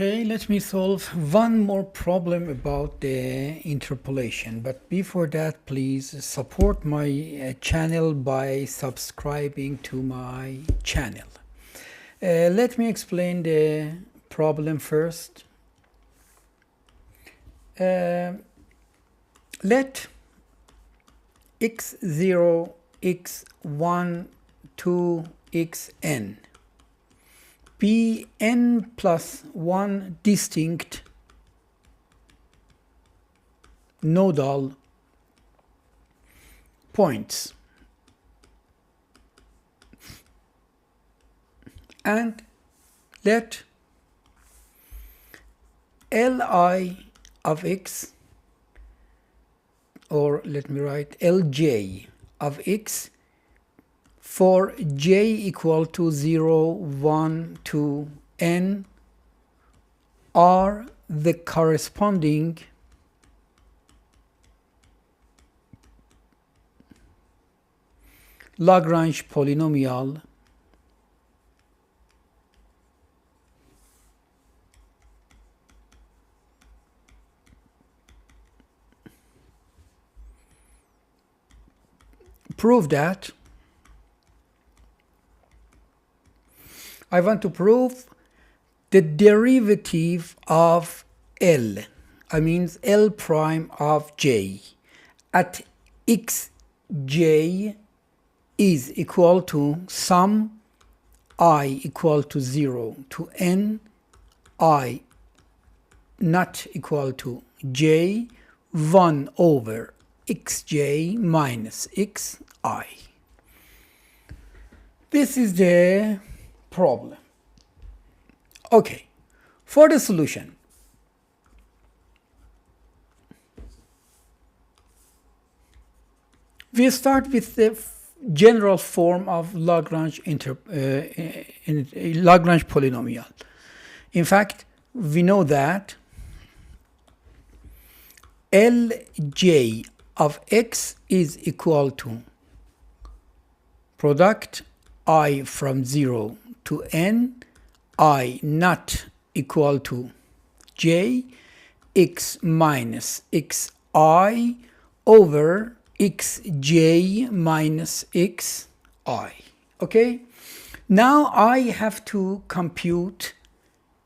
Okay, let me solve one more problem about the interpolation. But before that, please support my channel by subscribing to my channel. Let me explain the problem first. Let x0, x1, 2, xn be n plus 1 distinct nodal points, and let Li of x, or let me write Lj of x, for j equal to 0, 1, 2, n are the corresponding Lagrange polynomial prove that. I want to prove the derivative of L, I mean L prime of j at xj is equal to sum I equal to 0 to n I not equal to j 1 over xj minus xi. This is the problem. Okay, for the solution, we start with the general form of Lagrange Lagrange polynomial. In fact, we know that Lj of x is equal to product I from 0 to n I not equal to j x minus xi over xj minus xi. Okay, now I have to compute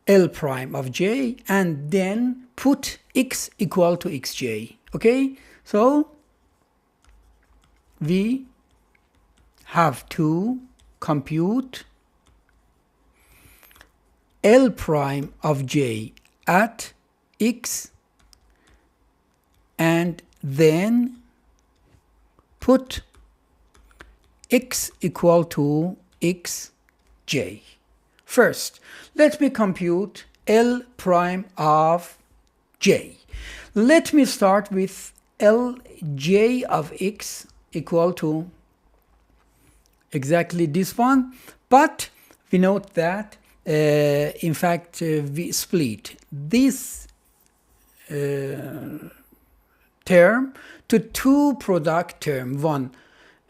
L prime of j and then put x equal to xj. Okay, so we have to compute L prime of j at x and then put x equal to xj. First, let me compute L prime of j. Let me start with Lj of x equal to exactly this one, but we note that in fact we split this term to two product term, one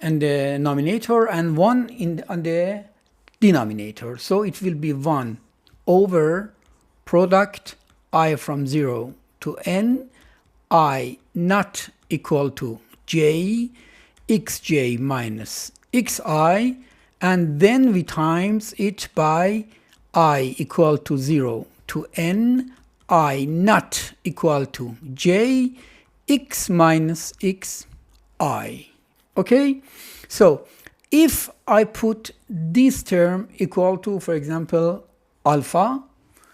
in the numerator and one on the denominator. So it will be 1 over product I from 0 to n I not equal to j xj minus xi, and then we times it by I equal to 0 to n I not equal to j x minus xi. Okay, so if I put this term equal to, for example, alpha,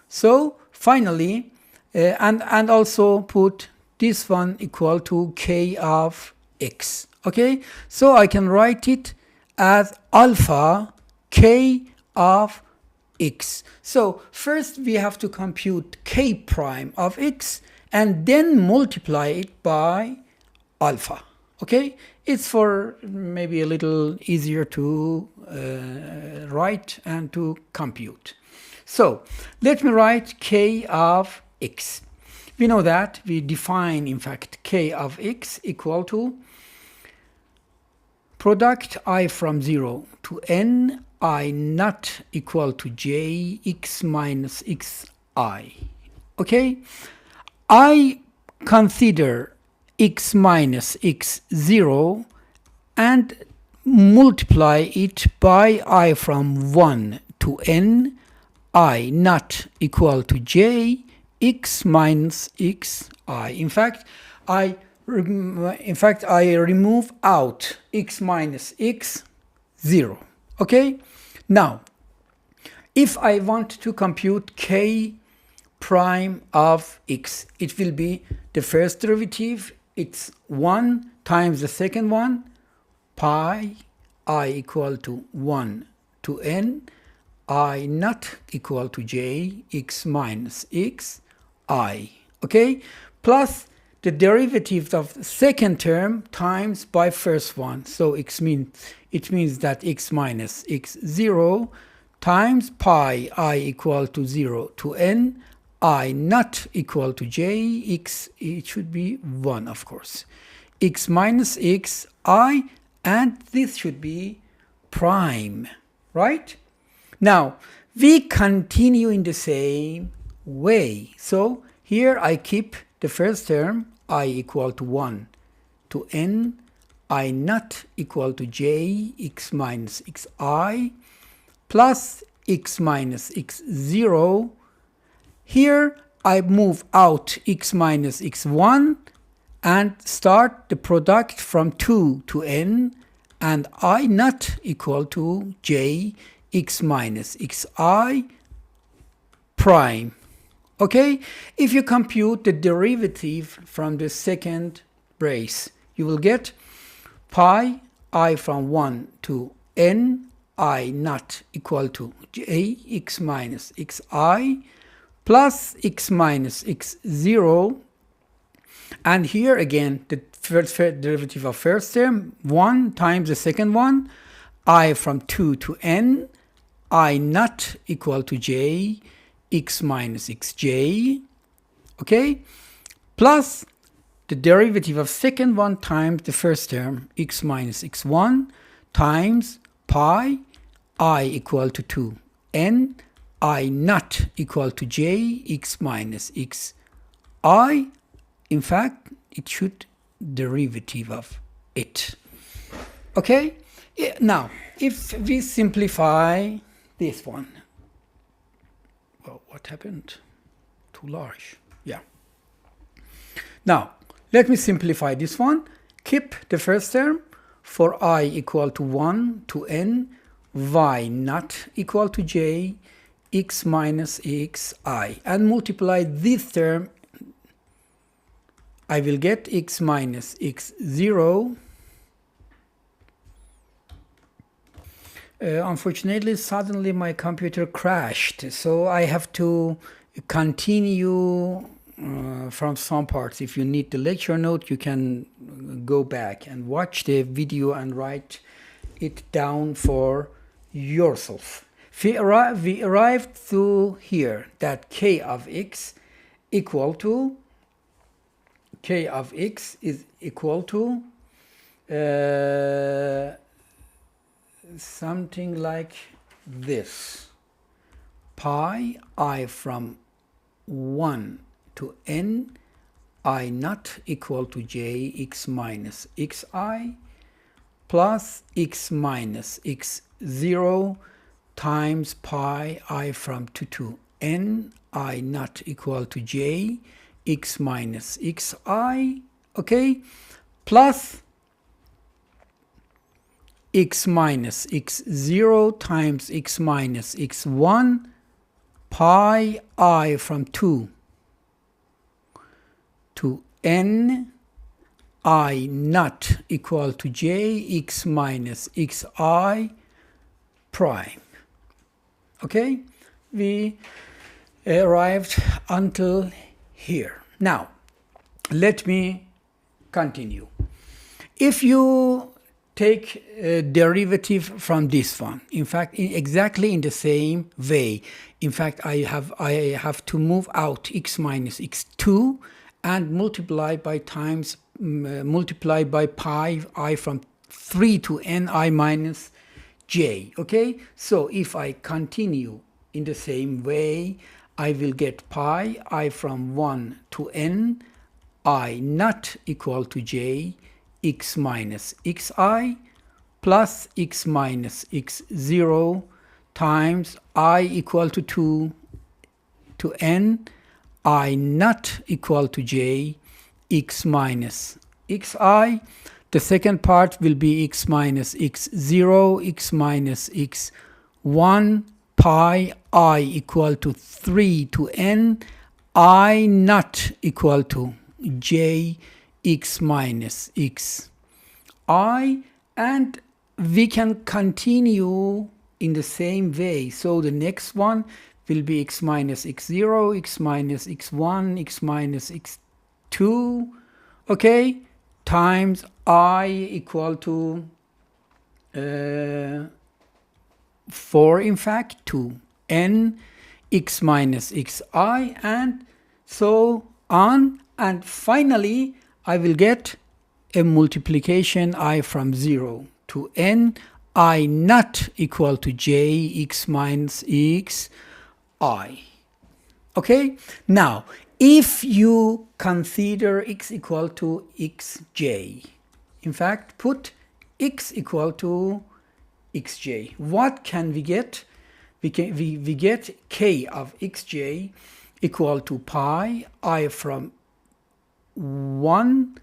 so finally and also put this one equal to k of x. Okay, so I can write it as alpha k of x. So first we have to compute k prime of x and then multiply it by alpha. Okay, it's for maybe a little easier to write and to compute. So let me write k of x. We know that we define in fact k of x equal to product I from 0 to n I not equal to j x minus xi I. Okay, I consider x minus x0 and multiply it by I from 1 to n, I not equal to j, x minus xi. In fact, I remove out x minus x0. Okay, now if I want to compute k prime of x, it will be the first derivative, it's 1 times the second one, pi I equal to 1 to n, I not equal to j, x minus x I. Okay, plus the derivative of the second term times by first one. So it means that x minus x0 times pi I equal to 0 to n, I not equal to j, x, it should be 1, of course, x minus x I, and this should be prime, right? Now we continue in the same way. So here I keep the first term, I equal to 1 to n, I not equal to j, x minus xi, plus x minus x0. Here I move out x minus x1 and start the product from 2 to n, and I not equal to j, x minus xi prime. Okay, if you compute the derivative from the second brace, you will get pi I from 1 to n, I not equal to j, x minus xi, plus x minus x0, and here again the first derivative of first term, 1 times the second one, I from 2 to n, I not equal to j, x minus xj, okay, plus the derivative of second one times the first term, x minus x1, times pi I equal to 2 n, I not equal to j, x minus xi. In fact, it should derivative of it. Okay, now if we simplify this one, well, what happened? Too large. Yeah. Now let me simplify this one. Keep the first term, for I equal to 1 to n, y not equal to j, x minus xi, and multiply this term. I will get x minus x0. Unfortunately, suddenly my computer crashed, so I have to continue from some parts. If you need the lecture note, you can go back and watch the video and write it down for yourself. We arrived to here that k of x equal to is equal to something like this: pi I from 1 to n, I not equal to j, x minus xi, plus x minus x0 times pi I from 2 to n, I not equal to j, x minus xi, okay, plus x minus x0 times x minus x1, pi I from 2 to n, I not equal to j, x minus xi prime. Okay, we arrived until here. Now let me continue. If you take a derivative from this one, in fact exactly in the same way, in fact I have to move out x minus x2 and multiply by pi I from 3 to n I minus j. Okay, so if I continue in the same way, I will get pi I from 1 to n I not equal to j x minus xi plus x minus x0 times I equal to 2 to n I not equal to j x minus xi. The second part will be x minus x0, x minus x1, pi I equal to 3 to n I not equal to j x minus xi, and we can continue in the same way. So the next one will be x minus x0, x minus x1, x minus x2, okay, times I equal to 4, in fact, to n x minus xi, and so on. And finally, I will get a multiplication I from 0 to n I not equal to j x minus xi. Okay, now if you consider x equal to xj, in fact put x equal to xj, what can we get? We get k of xj equal to pi I from 1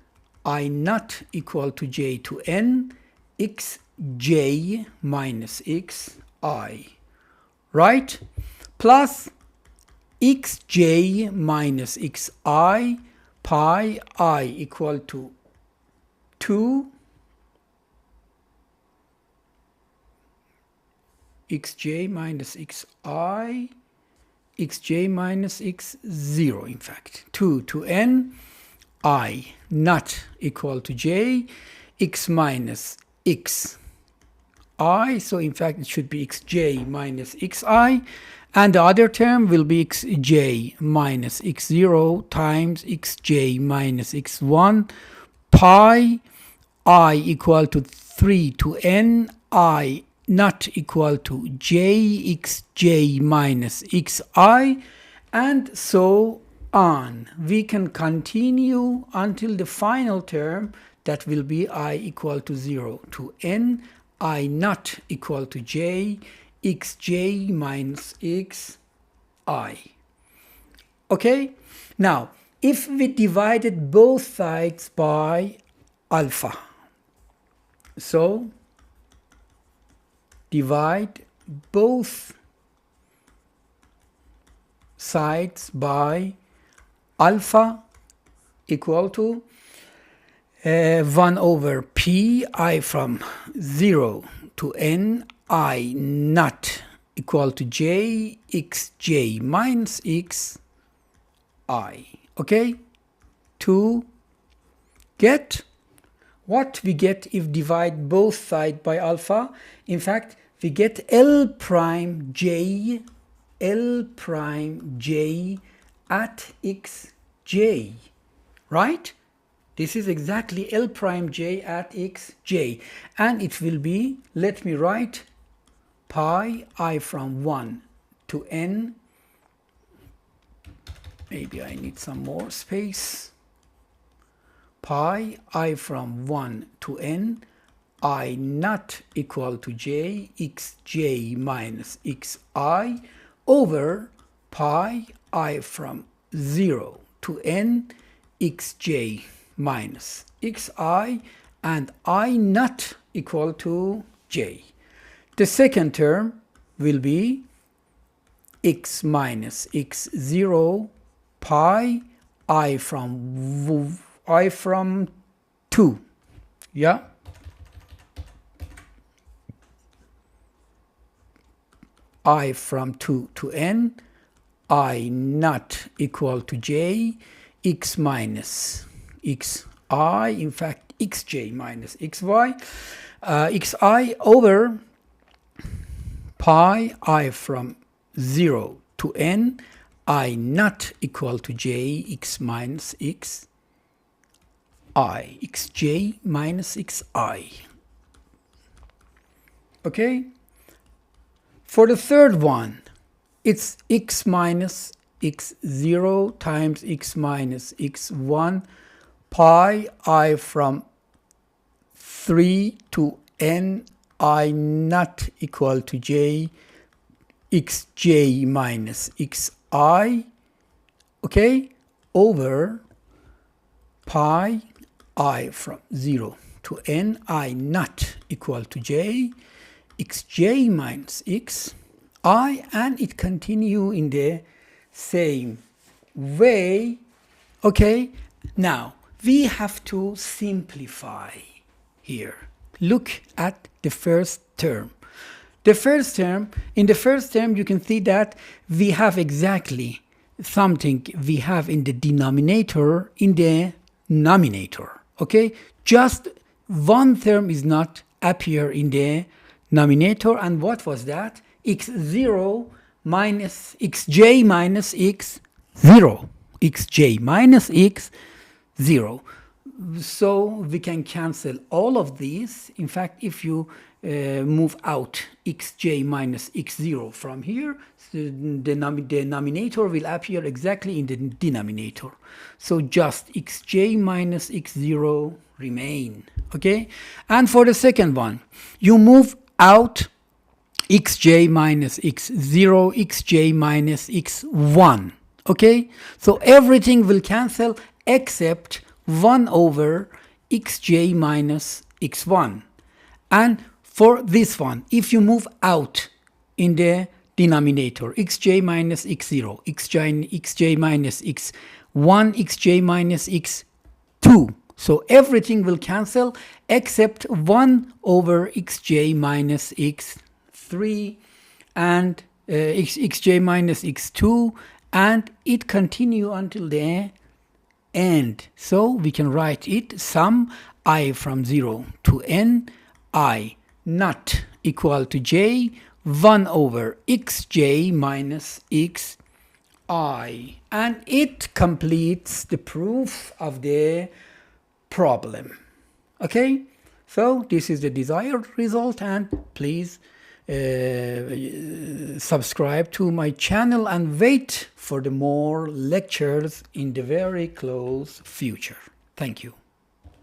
I not equal to j to n xj minus xi, right? Plus xj minus xi pi I equal to 2 xj minus xi, xj minus x0, in fact 2 to n I not equal to j x minus xi, so in fact it should be xj minus xi, and the other term will be xj minus x0 times xj minus x1 pi I equal to 3 to n I not equal to j xj minus xi, and so on. We can continue until the final term, that will be I equal to 0 to n I not equal to j xj minus xi. Okay, now if we divided both sides by alpha, so divide both sides by alpha equal to 1 over p I from 0 to n I not equal to j xj minus xi. Okay, to get what we get if divide both sides by alpha. In fact, we get L prime j at xj, right? This is exactly L prime j at xj, and it will be, let me write, pi I from 1 to n, maybe I need some more space, pi I from 1 to n I not equal to j xj minus xi over pi I from 0 to n xj minus xi, and I not equal to j. The second term will be x minus x0 pi I from 2, yeah, I from 2 to n I not equal to j x minus xi, in fact xj minus xy, xi over pi I from 0 to n I not equal to j x minus xi, xj minus xi. Okay, for the third one, it's x minus x0 times x minus x1 pi I from 3 to n I not equal to j xj minus xi, okay, over pi I from 0 to n I not equal to j xj minus xi, and it continue in the same way. Okay, now we have to simplify here. Look at the first term. In the first term, you can see that we have exactly something we have in the denominator in the numerator. Okay, just one term is not appear in the numerator, and what was that? x0 minus xj minus x0, xj minus x0. So we can cancel all of these. In fact, if you move out xj minus x0 from here, so the denominator will appear exactly in the denominator. So just xj minus x0 remain. Okay, and for the second one, you move out xj minus x0, xj minus x1. Okay, so everything will cancel except 1 over xj minus x1. And for this one, if you move out in the denominator, xj minus x0, xj minus x1, xj minus x2. So everything will cancel except 1 over xj minus x3 and xj minus x2, and it continue until the end. So we can write it sum I from 0 to n I not equal to j 1 over xj minus xi, and it completes the proof of the problem. Okay, so this is the desired result, and please subscribe to my channel and wait for the more lectures in the very close future. Thank you.